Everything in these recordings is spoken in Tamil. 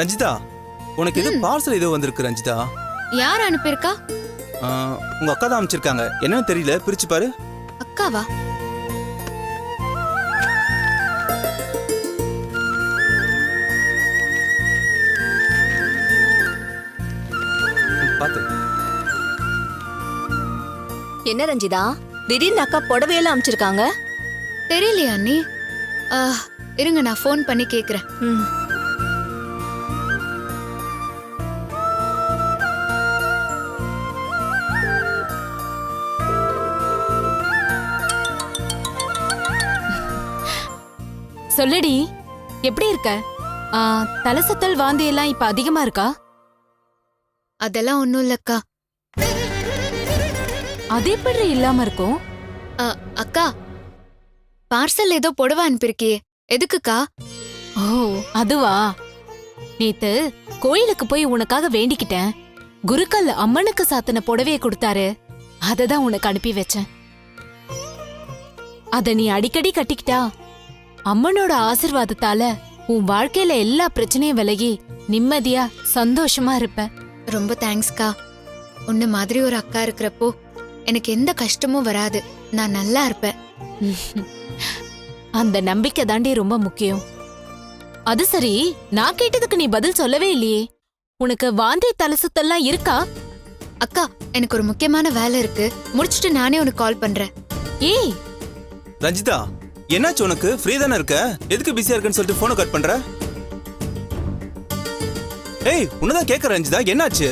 ரஞ்சிதா, உனக்கு எது பார்சல் ஏதோ வந்திருக்கு ரஞ்சிதா. யார் அனுப்பியிருக்கா? உங்க அக்கா தான் அமைச்சிருக்காங்க. என்னன்னு தெரியல, பிரிச்சு பாரு. அக்காவா? பாத்து. என்ன ரஞ்சிதா, திடீர்னு அக்கா புடவையெல்லாம் அமைச்சிருக்காங்க? தெரியலையா அண்ணி? இருங்க, நான் ஃபோன் பண்ணி கேக்குறேன். சொல்லுடி, எப்படி இருக்க? தலை சுத்தல் வாந்தி எல்லாம் இப்ப அதிகமா இருக்கா? அதெல்லாம் ஒண்ணும் இல்லக்கா. அது எப்படி இல்லாம இருக்கும்? அக்கா, பார்சல் ஏதோ புடவை அனுப்பியிருக்கியே, எதுக்குக்கா? ஓ, அதுவா? நேத்து கோயிலுக்கு போய் உனக்காக வேண்டிக்கிட்டேன். குருக்கல் அம்மனுக்கு சாத்தின புடவைய கொடுத்தாரு, அததான் உனக்கு அனுப்பி வச்சேன். அத நீ அடிக்கடி கட்டிக்கிட்டா அம்மனோட ஆசிர்வாதத்தால உன் வாழ்க்கையில எல்லா பிரச்சனையும் விலகி நிம்மதியா சந்தோஷமா இருப்ப. ரொம்ப தேங்க்ஸ்க்கா. உன்ன மாதிரி ஒரு அக்கா இருக்கிறப்போ எனக்கு எந்த கஷ்டமும் வராது. நான் நல்லா இருப்பேன். அந்த நம்பிக்கை தாண்டி ரொம்ப முக்கியம். அது சரி, நான் கேட்டதுக்கு நீ பதில் சொல்லவே இல்லையே. உனக்கு வாந்தி தலை சுத்தல்லாம் இருக்கா? அக்கா, எனக்கு ஒரு முக்கியமான வேலை இருக்கு, முடிச்சிட்டு நானே உனக்கு கால் பண்றேன். ஏய் ரஞ்சிதா, என்னாச்சு உனக்கு? ஃப்ரீ தானே இருக்க? எதுக்கு பிஸியா இருக்குன்னு சொல்லிட்டு போனை கட் பண்ற? ஏய், உன்னதான் கேக்குற ரஞ்சிதா, என்னாச்சு?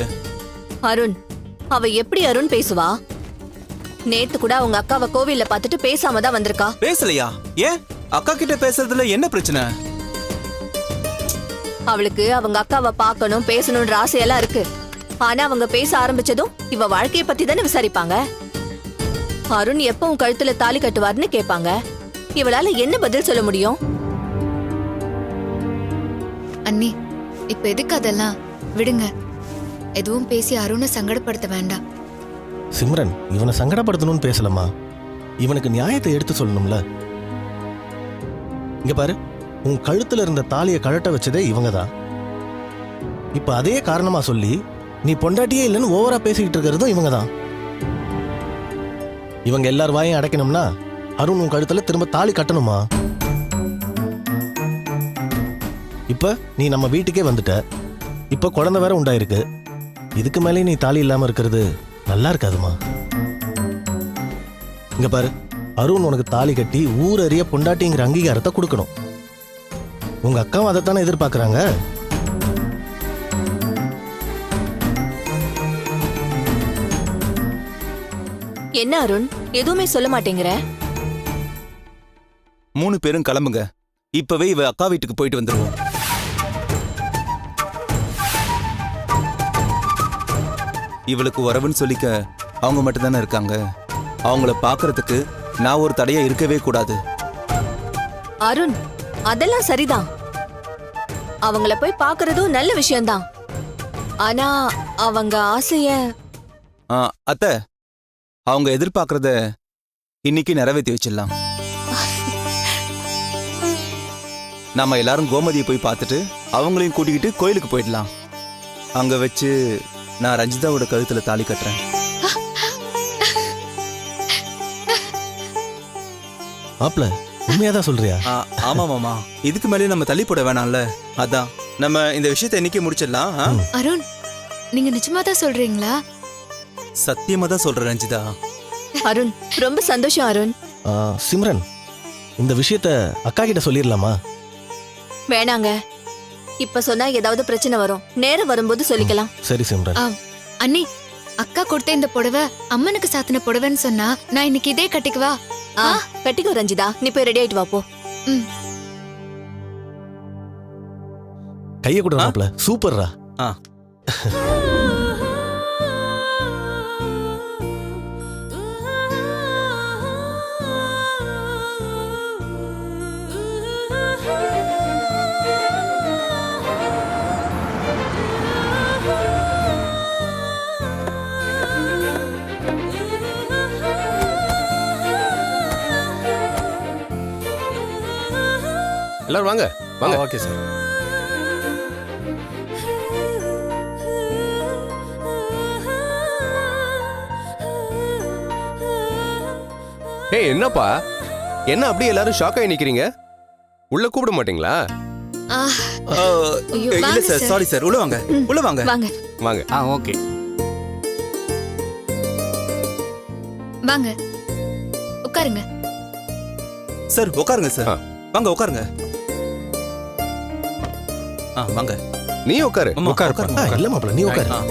அருண், அவ எப்படி அருண் பேசுவா? நேத்து கூட அவங்க அக்காவை கோவில்ல பார்த்துட்டு பேசாம தான் வந்திருக்கா. பேசலையா? ஏன்? அக்கா கிட்ட பேசுறதுல என்ன பிரச்சனை? அவளுக்கு அவங்க அக்காவை பார்க்கணும் பேசணும்ன்ற ஆசையெல்லாம் இருக்கு. ஆனா அவங்க பேச ஆரம்பிச்சதும் இவ வாழ்க்கைய பத்தி தானே விசாரிப்பாங்க. அருண் எப்ப உன் கழுத்துல தாலி கட்டுவார்னு கேட்பாங்க. இவளால என்ன பதில் சொல்ல முடியும்? அண்ணி, இப்ப எதுக்கு அதெல்லாம்? விடுங்க. எதுவும் பேசி அருணை சங்கடப்படுத்த வேண்டாம். சிம்ரன், இவனை சங்கடப்படுத்தணும்னு பேசலமா, இவனுக்கு நியாயத்தை எடுத்து சொல்லணும்ல. இங்க பாரு, உன் கழுத்துல இருந்த தாலியை கழட்ட வச்சதே இவங்கதான். இப்ப அதே காரணமா சொல்லி நீ பொண்டாட்டியே இல்லைன்னு ஓவரா பேசிக்கிட்டு இருக்கிறதும் இவங்கதான். இவங்க எல்லார் வாயும் அடைக்கணும்னா அருண் உன் கழுத்துல திரும்ப தாலி கட்டணுமா? இப்ப நீ நம்ம வீட்டுக்கே வந்துட்ட. இப்ப குழந்தை வேற உண்டாயிருக்கு. இதுக்கு மேலே நீ தாலி இல்லாம இருக்கிறது நல்லா இருக்காதுமா. இங்க பாரு, அருண் உனக்கு தாலி கட்டி ஊரறிய பொண்டாட்டிங்கிற அங்கீகாரத்தை கொடுக்கணும். உங்க அக்காவும் அதைத்தானே எதிர்பார்க்கறாங்க. என்ன அருண், எதுவுமே சொல்ல மாட்டேங்கிற? 3 பேரும் கிளம்புங்க. இப்பவே இவ அக்கா வீட்டுக்கு போயிட்டு வந்துருவோம். இவளுக்கு வரவுன்னு சொல்லிக்க அவங்க மட்டும் தானே இருக்காங்க. அவங்கள பாக்குறதுக்கு நான் ஒரு தடையா இருக்கவே கூடாது. அருண், அதெல்லாம் சரிதான். அவங்கள போய் பாக்குறதும் நல்ல விஷயம்தான். ஆனா அவங்க ஆசைய அத்தை, அவங்க எதிர்பார்க்கறத இன்னைக்கு நிறைவேற்றி வச்சிடலாம். நம்ம எல்லாரும் கோமதியை போய் பார்த்துட்டு அவங்களையும் கூட்டிக்கிட்டு கோயிலுக்கு போயிடலாம். அங்க வச்சு நான் ரஞ்சிதாவோட கழுத்துல தாலி கட்டுறேன். மாப்ள, உண்மையாதான் சொல்றியா? ஆமா மாமா, இதுக்கு மேலே நம்ம தள்ளி போட வேணாம்ல. அதான் நம்ம இந்த விஷயத்தை இன்னைக்கு முடிச்சிடலாம். அருண், நீங்க நிஜமா தான் சொல்றீங்களா? சத்தியமா தான் சொல்றேன் ரஞ்சிதா. அருண், ரொம்ப சந்தோஷம் அருண். சிம்ரன், இந்த விஷயத்த அக்கா கிட்ட சொல்லிடலாமா? வேணாங்க, இப்ப சொன்னா ஏதாவது பிரச்சனை வரும். நேரம் வரும்போது சொல்லிக்கலாம். சரி சிம்ரன். அண்ணி, அக்கா கொடுத்த இந்த புடவை அம்மனுக்கு சாத்தின புடவைன்னு சொன்னா நான் இன்னைக்கு இதே கட்டிக்குவா? கட்டிக்கோ ரஞ்சிதா, நீ போய் ரெடி ஆயிட்டு வா போ. கைய கூட மாப்ள, சூப்பர்ரா. எல்லாரும் வாங்க வாங்க. Okay sir. ஏய் என்னப்பா என்ன அப்படியே எல்லாரும் ஷாக் ஆகி நிக்கிறீங்க? உள்ள கூப்பிட மாட்டீங்களா? ஆ, ஐயோ, இல்ல வாங்க சார், சார். சாரி சார், உள்ள வாங்க, உள்ள வாங்க. வாங்க வாங்க. ஓகே. வாங்க உட்காருங்க. சார் உட்காருங்க சார். ஆ. வாங்க உட்காருங்க. வாங்க. நீ உட்காரு. ஆமா, உட்காருப்பா. உட்காருங்க. இல்ல மாப்பிள்ள நீ உட்காரு. ஆ.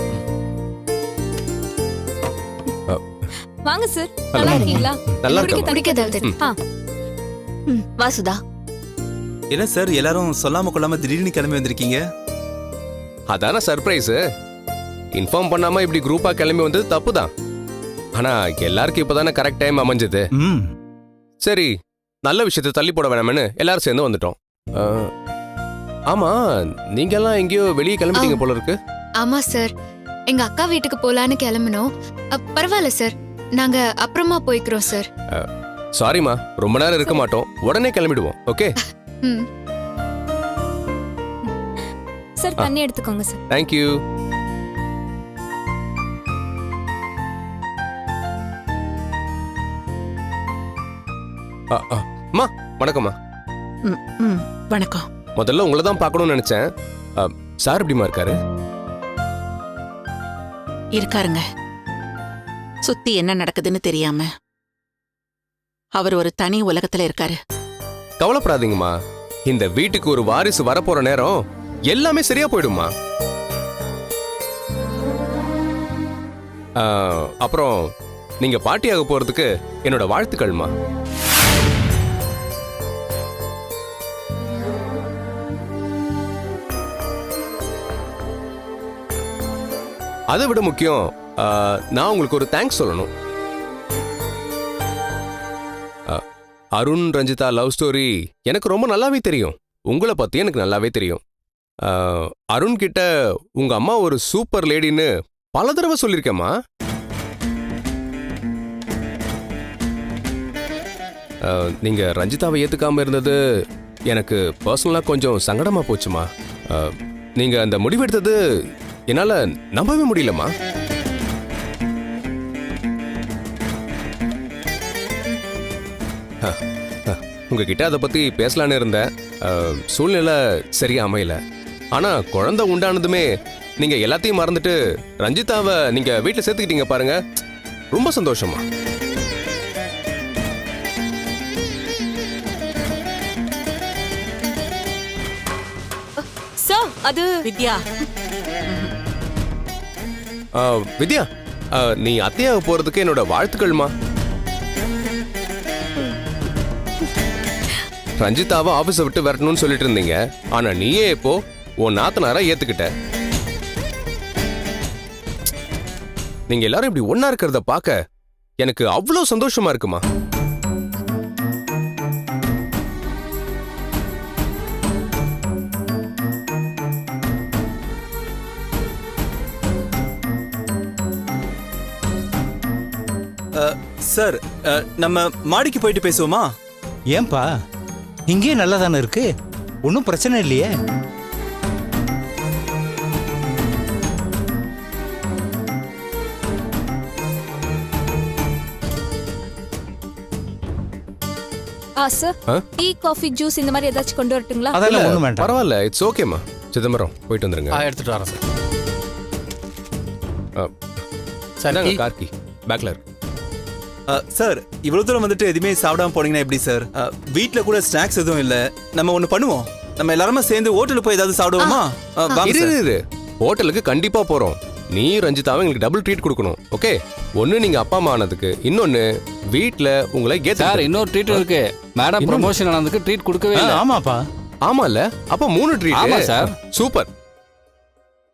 வாங்க சார், நல்லா நல்லா இருக்கீங்களா? நல்லா குடிக்க இருக்கா? குடிக்க ஏதாவது ஆ, வாசுதா, என்ன சார் எல்லாரும் சொல்லாம கொள்ளாம திடீர்னு கிளம்பி வந்திருக்கீங்க? அதான சர்ப்ரைஸ். இன்ஃபார்ம் பண்ணாம இப்படி குரூப்பா கிளம்பி வந்தது தப்பு தான். ஆனா எல்லாருக்கும் இப்பதானே கரெக்ட் டைம் அமைஞ்சது. ம். சரி, நல்ல விஷயத்தை தள்ளி போட வேணாம்னு எல்லாரும் சேர்ந்து வந்துட்டோம். ஆமா, நீங்க எல்லாம் எங்கேயோ வெளியே கிளம்பிட்டீங்க போல இருக்கு. ஆமா சார், எங்க அக்கா வீட்டுக்கு போலான்னு கிளம்பினோம். பரவாயில்ல சார், நாங்க அப்புறமா போய்க்கிறோம் சார். சாரிம்மா, ரொம்ப நேரம் இருக்க மாட்டோம், உடனே கிளம்பிடுவோம். ஓகே? ம். சார் தண்ணி எடுத்துக்கோங்க சார். தேங்க்யூ. அம்மா வணக்கம்மா. வணக்கம். முதல்ல உங்களை தான் பார்க்கணும்னு நினைச்சேன். சார் எப்படிமா இருக்காரு? இருக்காருங்க. சுத்தி என்ன நடக்குதுன்னு தெரியாம அவர் ஒரு தனி உலகத்துல இருக்காரு. கவலைப்படாதீங்கம்மா, இந்த வீட்டுக்கு ஒரு வாரிசு வரப்போற நேரம் எல்லாமே சரியா போயிடுமா. அப்புறம் நீங்க பாட்டியாக போறதுக்கு என்னோட வாழ்த்துக்கள்மா. அதை விட முக்கியம், நான் உங்களுக்கு ஒரு தேங்க்ஸ் சொல்லணும். அருண் ரஞ்சிதா லவ் ஸ்டோரி எனக்கு ரொம்ப நல்லாவே தெரியும். உங்களை பத்தி எனக்கு நல்லாவே தெரியும். அருண் கிட்ட உங்க அம்மா ஒரு சூப்பர் லேடின்னு பல தடவை சொல்லியிருக்கேம்மா. நீங்க ரஞ்சிதாவை ஏத்துக்காம இருந்தது எனக்கு பர்சனலா கொஞ்சம் சங்கடமா போச்சுமா. நீங்க அந்த முடிவெடுத்தது என்னால நம்பவே முடியலம்மா. உங்ககிட்ட அதை பத்தி பேசலான்னு இருந்தேன். சூழ்நிலை சரியா அமையல. ஆனா குழந்தை உண்டானதுமே நீங்க எல்லாத்தையும் மறந்துட்டு ரஞ்சிதாவை நீங்க வீட்டுல சேர்த்துக்கிட்டீங்க பாருங்க, ரொம்ப சந்தோஷமா. சார் அது வித்யா, வித்யா, நீ அத்தையாக போறதுக்கு என்னோட வாழ்த்துக்கள்மா. ரஞ்சிதாவை ஆபீஸை விட்டு வரணும்னு சொல்லிட்டு இருந்தீங்க, ஆனா நீயே இப்போ உன் நாத்தனாரா ஏத்துக்கிட்ட. நீங்க எல்லாரும் இப்படி ஒன்னா இருக்கிறத பார்க்க எனக்கு அவ்வளவு சந்தோஷமா இருக்குமா. சார், நம்ம மாடிக்கு போயிட்டு பேசுவோமா? ஏன்பா, இங்கேயே நல்லா தானே இருக்கு, ஒன்றும் பிரச்சனை இல்லையே. சார் ஆ? டீ காஃபி ஜூஸ் இந்த மாதிரி ஏதாச்சும் கொண்டு வரட்டுங்களா? அதெல்லாம் ஒன்றும் வேண்டாம். பரவாயில்ல, இட்ஸ் ஓகேம்மா. சிதம்பரம் போயிட்டு வந்துருங்க. எடுத்துட்டு வரேன் சார். இந்தாங்க கார்கி, பேக்ல இருக்கு. சார், இவ்வளவு தூரம் வந்துட்டு எதுவுமே சாப்பிடாம போனீங்கன்னா எப்படி சார்? வீட்ல கூட ஸ்நாக்ஸ் எதுவும் இல்ல. நம்ம ஒண்ணு பண்ணுவோம், நம்ம எல்லாருமே சேர்ந்து ஹோட்டலுக்கு போய் ஏதாவது சாப்பிடுவோமா? வாங்க இரு சார். இரு, ஹோட்டலுக்கு கண்டிப்பா போறோம். நீ ரஞ்சிதாவை எங்களுக்கு டபுள் ட்ரீட் கொடுக்கணும். ஓகே? ஒன்னு நீங்க அப்பா அம்மா ஆனதுக்கு, இன்னொன்னு வீட்ல உங்களை சார் இன்னொரு ட்ரீட் இருக்கு. மேடம் இன்னொன்னு? ப்ரமோஷன் ஆனதுக்கு ட்ரீட் கொடுக்கவே இல்லை. ஆமாப்பா. ஆமால, அப்ப 3 ட்ரீட். ஆமா சார். சூப்பர்.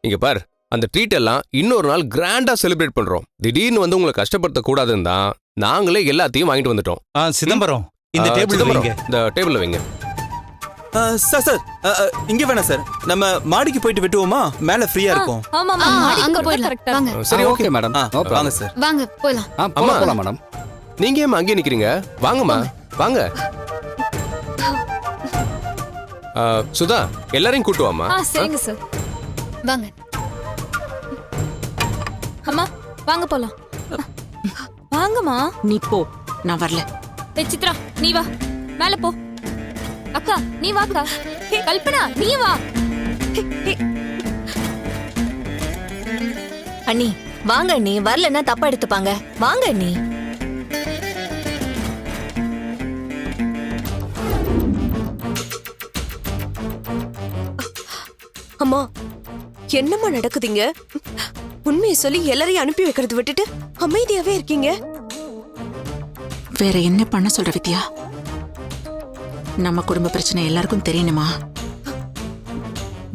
இங்க பார், அந்த ட்ரீட் எல்லாம் இன்னொரு நாள் கிராண்டா செலிப்ரேட் பண்றோம். திடீர்னு வந்து உங்களை கஷ்டப்படுத்த கூடாதுன்னு தான் நாங்களே எல்லாத்தையும் வாங்கிட்டு வந்துட்டோம். சிதம்பரம், இந்த டேபிள் சிதம்பரம், வைங்க. இந்த டேபிள்ல வைங்க. சார், இங்க வேணாம் சார், நம்ம மாடிக்கு போயிட்டு வெட்டுவோமா? மேல ஃப்ரீயா இருக்கும். ஆமா ஆ, ஆமா, அங்க போயிடலாம். கரெக்டா வாங்க சரி, ஓகே. Okay madam. நோ வாங்க ப்ராப்ளம். சார். வாங்க போலாம். அம்மா. போலாம் மேடம். நீங்க ஏமா அங்கே நிக்கிறீங்க? வாங்கம்மா, வாங்க. சுதா, எல்லாரையும் கூட்டு வாமா. சரிங்க சார். வாங்க. அம்மா வாங்க போலாம். வாங்கம்மா. நீ போ, நான் வரல. ஏய் சித்ரா நீ வா மேல போ. அக்கா நீ வாக்கா. கல்பனா நீ வா. அண்ணி வாங்க அண்ணி, வரலன்னா தப்பா எடுத்துப்பாங்க. வாங்க அண்ணி. அம்மா என்னம்மா நடக்குதுங்க? உண்மையை சொல்லி எல்லாரையும் அனுப்பி வைக்கிறது விட்டுட்டு அமைதியாவே இருக்கீங்க. வேற என்ன பண்ண சொல்ற வித்யா? நம்ம குடும்ப பிரச்சனை எல்லாருக்கும் தெரியணுமா?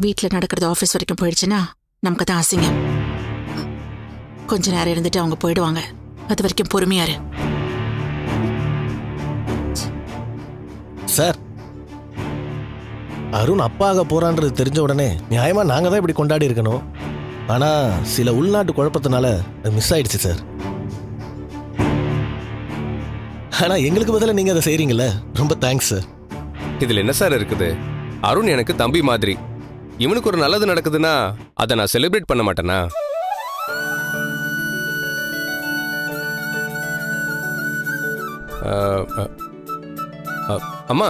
வீட்ல நடக்கிறது ஆபீஸ் வரைக்கும் போயிடுச்சுன்னா நமக்கு தான் அசிங்கம். கொஞ்ச நேரம் இருந்துட்டு அவங்க போயிடுவாங்க. அது வரைக்கும் பொறுமையா இரு. சார், அருண் அப்பாக போறான்றது தெரிஞ்ச உடனே நியாயமா நாங்க தான் இப்படி கொண்டாடி இருக்கணும். ஆனா சில உள்நாட்டு குழப்பத்தினால மிஸ் ஆயிடுச்சு சார். ஆனா எங்களுக்கு பதிலா நீங்க அதை செய்றீங்கல்ல, ரொம்ப தேங்க்ஸ் சார். இதுல என்ன சார் இருக்குது? அருண் எனக்கு தம்பி மாதிரி. இவனுக்கு ஒரு நல்லது நடக்குதுன்னா அதை நான் செலிப்ரேட் பண்ண மாட்டேனா? அம்மா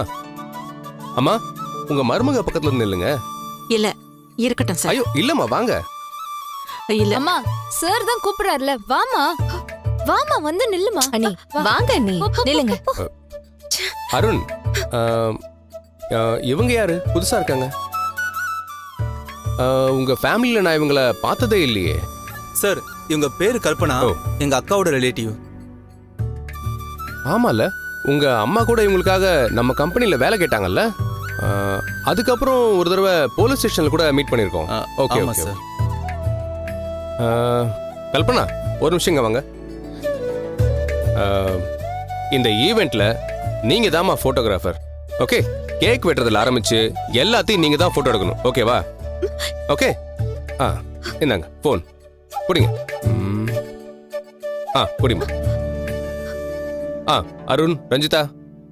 அம்மா, உங்க மருமக பக்கத்துல இருந்து இல்லைங்க. இல்ல இருக்கட்டும் சார். ஐயோ இல்லம்மா, வாங்க. இல்ல அம்மா சார் தான் கூப்பிடுறாருல, வாமா வாமா வந்து நில்லுமா. அண்ணி வாங்க அண்ணி, நில்லுங்க. அருண், இவங்க யாரு? புதுசா இருக்காங்க. உங்க ஃபேமிலியில நான் இவங்கள பார்த்ததே இல்லையே. சார், இவங்க பேரு கல்பனா, எங்க அக்காவோட ரிலேட்டிவ். ஆமால, உங்க அம்மா கூட இவங்களுக்காக நம்ம கம்பெனில வேலை கேட்டாங்கல்ல. அதுக்கப்புறம் ஒரு தடவை போலீஸ் ஸ்டேஷன்ல கூட மீட் பண்ணிருக்கோம். ஓகே ஆமா ஓகே சார். கல்பனா, ஒரு நிமிஷம் இங்க வாங்க. இந்த ஈவெண்ட்ல நீங்க தான்மா போட்டோகிராஃபர். ஓகே, கேக் வெட்டுறதுல ஆரம்பிச்சு எல்லாத்தையும் நீங்க தான் போட்டோ எடுக்கணும். ஓகேவா? ஓகே. இந்தாங்க போன் குடிங்க. குடிமா. அருண், ரஞ்சிதா,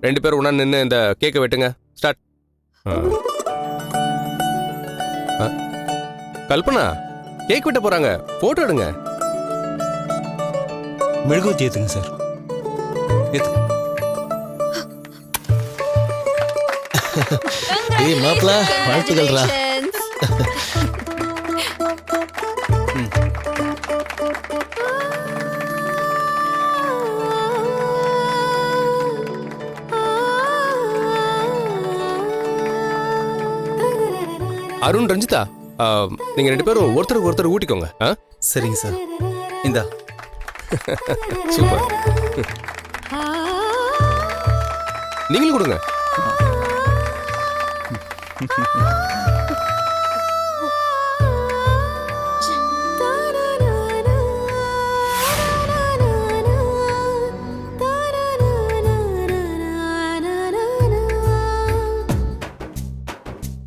2 பேரும் உடனே நின்று இந்த கேக்கை வெட்டுங்க. ஸ்டார்ட். கல்பனா, கேக் வெட்ட போறாங்க, போட்டோ எடுங்க. மெழுகுவத்தி ஏத்துங்க சார். ஏய் மாப்ள, வாழ்த்துக்கள்ரா. அருண், ரஞ்சிதா, நீங்க 2 பேரும் ஒருத்தருக்கு ஒருத்தர் ஊட்டிக்கோங்க. சரிங்க சார். இந்தா. சூப்பர். நீங்களும் கொடுங்க.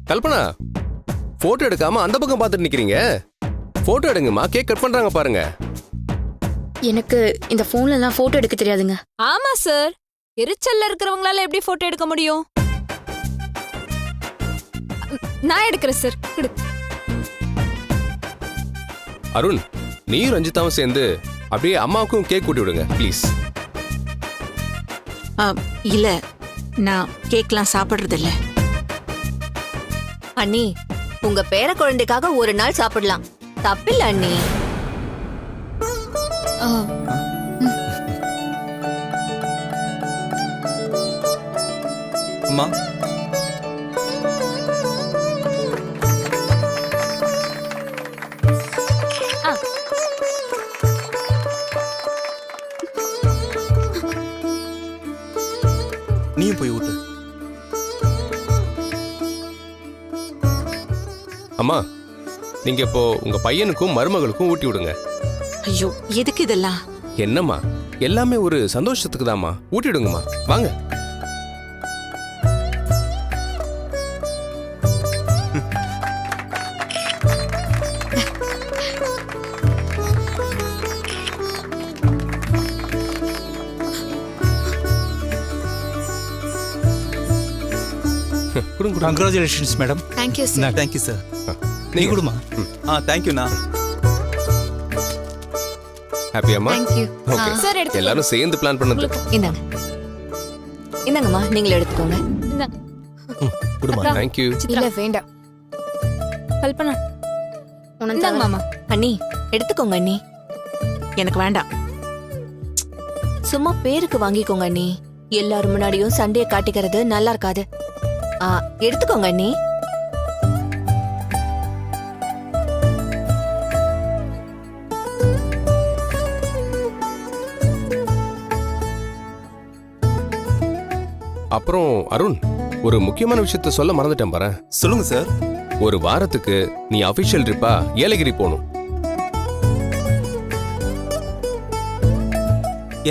கல்பனா, போட்டோ எடுக்காம அந்த பக்கம் பார்த்துட்டு நிக்கிறீங்க. போட்டோ எடுங்கம்மா, கேக் கட் பண்றாங்க பாருங்க. எனக்கு இந்த போன்ல எல்லாம் போட்டோ எடுக்க தெரியாதுங்க. ஆமா சார், எரிச்சல்ல இருக்கிறவங்களால எப்படி போட்டோ எடுக்க முடியும்? நான் எடுக்கிறேன் சார். அருண், நீயும் ரஞ்சிதாவும் சேர்ந்து அப்படியே அம்மாவுக்கும் கேக் கூட்டி விடுங்க ப்ளீஸ். இல்ல, நான் கேக்லாம் சாப்பிடுறது இல்ல. அண்ணி, உங்க பேர குழந்தைக்காக ஒரு நாள் சாப்பிடலாம், தப்பில்ல அண்ணி. அம்மா, நீயும் போய் ஊட்டு. அம்மா, நீங்க இப்போ உங்க பையனுக்கும் மருமகளுக்கும் ஊட்டி விடுங்க. ஐயோ, எதுக்கு இதெல்லாம்? என்னம்மா, எல்லாமே ஒரு சந்தோஷத்துக்கு தாம்மா. ஊட்டி விடுங்கம்மா, வாங்க. Congratulations madam. Thank you sir. Thank you sir. நீ கொடுமா. தேங்க்யூண்ணா. ஹாப்பி அம்மா. தேங்க்யூ. ஓகே, சார் எடுத்து எல்லாரும் சேர்ந்து பிளான் பண்ணது. இந்தாங்க. இந்தாங்கம்மா நீங்களே எடுத்துக்கோங்க. குடுமா. தேங்க்யூ. இல்ல வேண்டாம். கல்பனா இந்தாங்க மாமா. அண்ணி எடுத்துக்கோங்க அண்ணி. எனக்கு வேண்டாம். சும்மா பேருக்கு வாங்கிக்கோங்க அண்ணி. எல்லாரும் முன்னாடியும் சண்டையை காட்டிக்கிறது நல்லா இருக்காது. எடுத்துக்கோங்க அண்ணி. அப்புறம் அருண், ஒரு முக்கியமான விஷயத்த சொல்ல மறந்துட்டேன் பாரு. சொல்லுங்க சார். ஒரு வாரத்துக்கு நீ அபிஷியல் ட்ரிப்பா ஏலகிரி போகணும்.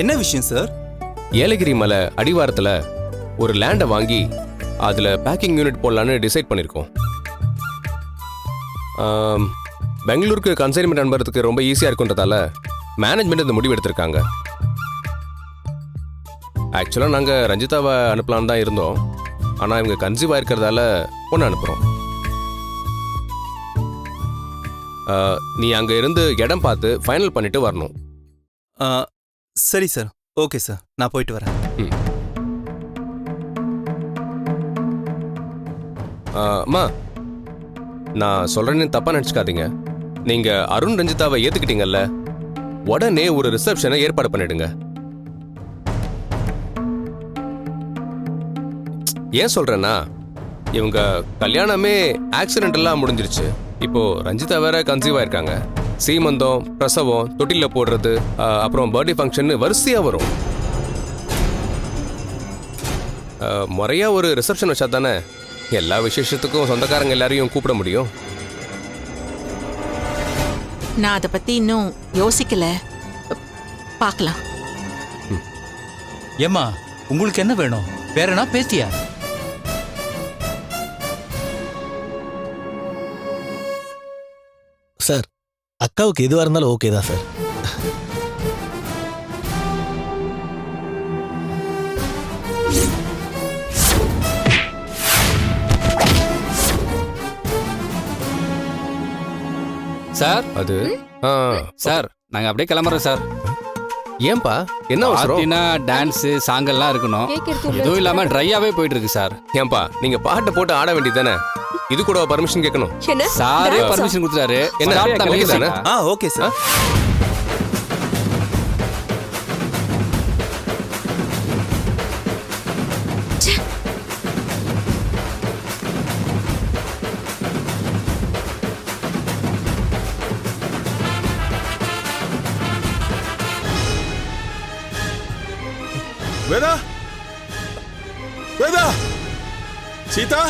என்ன விஷயம் சார்? ஏலகிரி மலை அடிவாரத்துல ஒரு லேண்டை வாங்கி அதுல பேக்கிங் யூனிட் போடலான்னு டிசைட் பண்ணிருக்கோம். பெங்களூருக்கு கன்சைன்மெண்ட் அனுப்புறதுக்கு ரொம்ப ஈஸியா இருக்குன்றதால மேனேஜ்மெண்ட் இந்த முடிவு எடுத்திருக்காங்க. ஆக்சுவலாக நாங்கள் ரஞ்சிதாவை அனுப்பலான்னு தான் இருந்தோம். ஆனால் இவங்க கன்சீவ் ஆயிருக்கிறதால பொண்ணு அனுப்புகிறோம். நீ அங்கே இருந்து இடம் பார்த்து ஃபைனல் பண்ணிட்டு வரணும். சரி சார். ஓகே சார், நான் போயிட்டு வரேன். அம்மா, நான் சொல்கிறேன்னு தப்பாக நினச்சிக்காதீங்க. நீங்கள் அருண் ரஞ்சிதாவை ஏற்றுக்கிட்டீங்கல்ல, உடனே ஒரு ரிசப்ஷனை ஏற்பாடு பண்ணிடுங்க. ஏன் சொல்றேன்னா, இவங்க கல்யாணமே ஆக்சிடென்டெல்லாம் முடிஞ்சிருச்சு. இப்போ ரஞ்சிதா வேற கன்சீவ் ஆயிருக்காங்க. சீமந்தம், பிரசவம், தொட்டில போடுறது, அப்புறம் பர்த்டே ஃபங்க்ஷன் வரிசையா வரும். முறையா ஒரு ரிசப்ஷன் வச்சா தானே எல்லா விசேஷத்துக்கும் சொந்தக்காரங்க எல்லாரையும் கூப்பிட முடியும். நான் அதை பத்தி இன்னும் யோசிக்கல. பார்க்கலாம். ஏம்மா, உங்களுக்கு என்ன வேணும்? வேற என்ன பேசியா? சார், அக்காவுக்கு எதுவாக இருந்தாலும் ஓகே தான் சார். சார் அது சார் நாங்க அப்படியே கிளம்புறோம் சார். ஏன்பா, என்ன அவசரம்? பார்ட்டினா டான்ஸ் சாங்கெல்லாம் இருக்கணும். எதுவும் இல்லாம ட்ரையாவே போயிட்டு இருக்கு சார். ஏன்பா, நீங்க பாட்டை போட்டு ஆட வேண்டியதானே? இது கூட பர்மிஷன் கேட்கணும். என்ன சாரே பர்மிஷன் கொடுத்துட்டாரு. என்ன Start தான் ஓகே தானே? Okay sir. வேதா, வேதா, சீதா,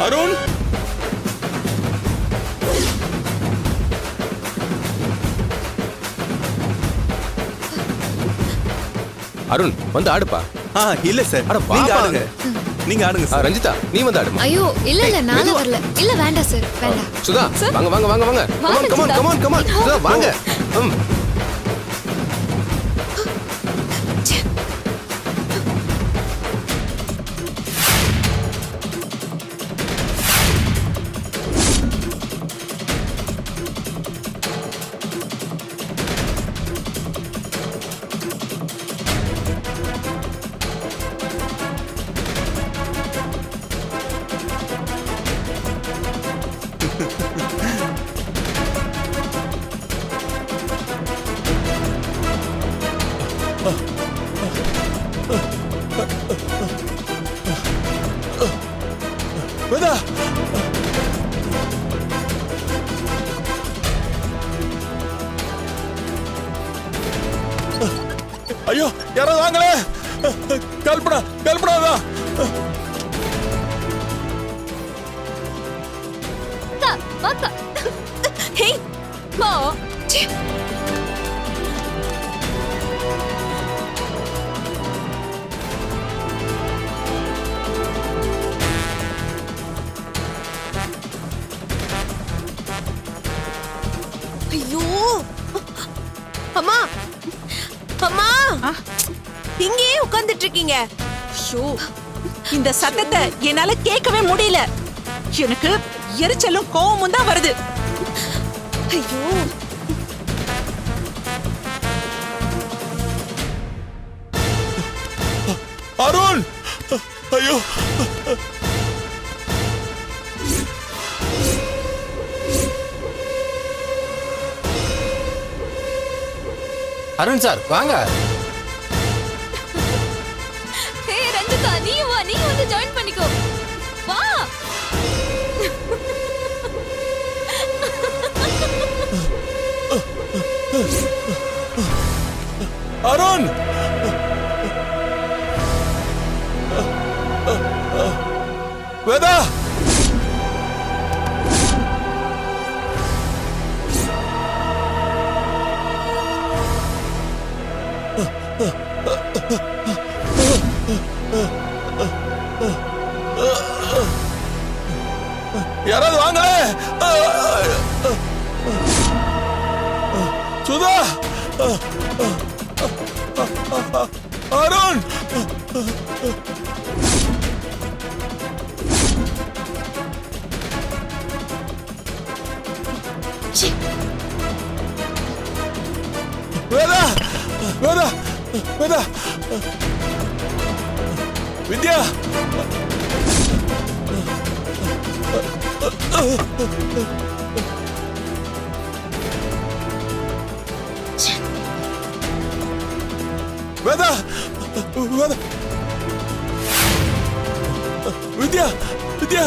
அருண், அருண் வந்து ஆடுப்பா. இல்ல சார், அட நீங்க பாப்பா. ஆடுங்க. நீங்க ஆடுங்க சார். ரஞ்சிதா, நீ வந்து ஆடுமா. ஐயோ இல்ல இல்ல நானும் வரல. இல்ல வேண்டாம் சார், வேண்டாம். சுதா, வாங்க வாங்க வாங்க வாங்க. Come on come on come on come on. Sudha வாங்க. வேதா, ஐயோ யாராவது வாங்களே. கல்பனா, கல்பனாதான். ஹே மா, ஐயோ அம்மா, அம்மா, இங்கேயே உட்கார்ந்துட்டு இருக்கீங்க. ஐயோ, இந்த சத்தத்தை என்னால கேட்கவே முடியல. எனக்கு எரிச்சலும் கோவமும் தான் வருது. ஐயோ அருண் சார் வாங்க. ஏய் ரஞ்சிதா நீயும் வா, நீ வந்து ஜாயின் பண்ணிக்கோ. வா. அருண் வேதா யாராவது வாங்களே. சுதா அருண் வேதா வேதா வேதா வித்யா வேதா வேதா வித்யா வித்யா